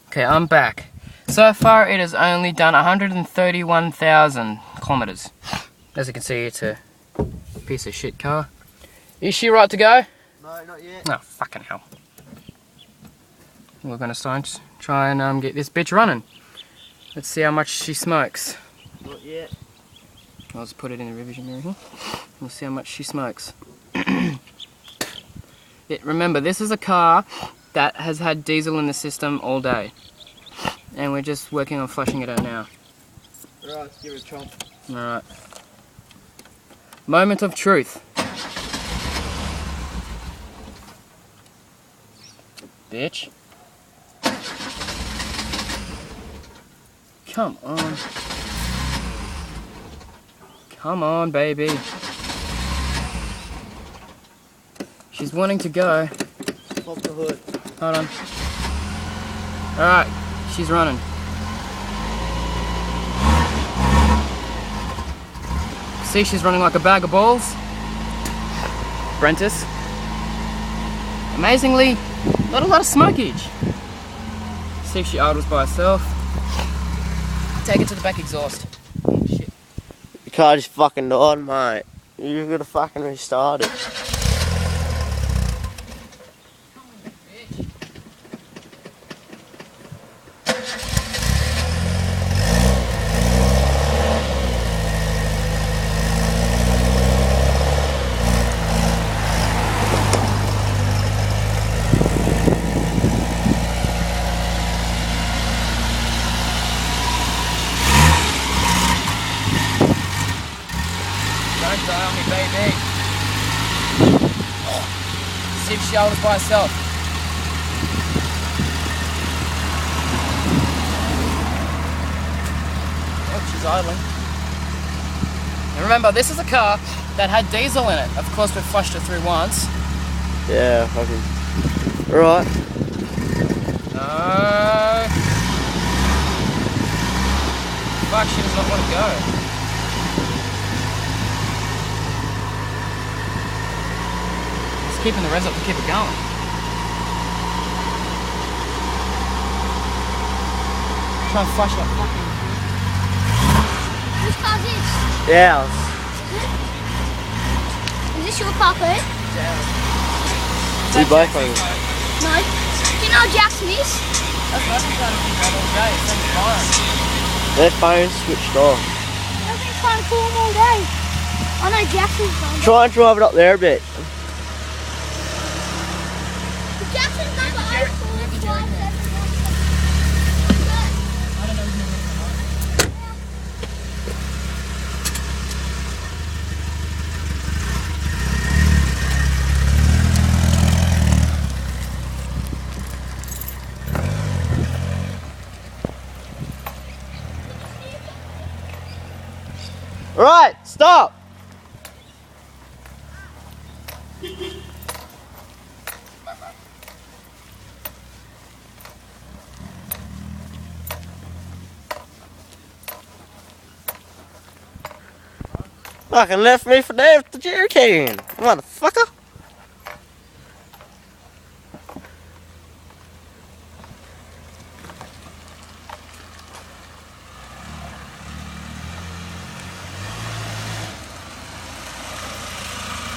Okay, I'm back. So far it has only done 131,000 kilometers. As you can see, it's a piece of shit car. Is she right to go? No, not yet. Oh, fucking hell. We're gonna try and get this bitch running. Let's see how much she smokes. Not yet. I'll just put it in the revision mirror here. We'll see how much she smokes. Remember, this is a car that has had diesel in the system all day. And we're just working on flushing it out now. Right, let's give it a chomp. Alright. Moment of truth. Bitch. Come on. Come on, baby. She's wanting to go. Pop the hood. Hold on. Alright, she's running. See, she's running like a bag of balls. Brentis. Amazingly, not a lot of smokage. See if she idles by herself. Take it to the back exhaust. Shit. The car just fucking died, mate. You've got to fucking restart it. Don't die on me, baby. See if she idles by herself. Oh, she's idling. And remember, this is a car that had diesel in it. Of course, we've flushed it through once. Yeah, fucking. Right. No. Fuck, she does not want to go. Just keeping the revs up to keep it going. Try and flush that fucking... Whose car is this? Yeah. Is this your car, Pete? We both are. No. Do you know Jackson is? That's what I've been trying to think about all day. It's on the phone. Their phone's switched off. I've been trying to call him all day. I know Jackson's phone. Try and drive it up there a bit. Jackson's number 0457. Right, stop! Fucking left me for dead with the jerry can, motherfucker.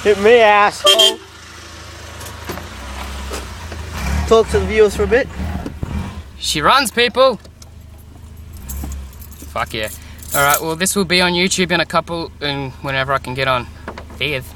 Hit me, asshole. Talk to the viewers for a bit. She runs, people! Fuck yeah. Alright, well this will be on YouTube in whenever I can get on. Faith.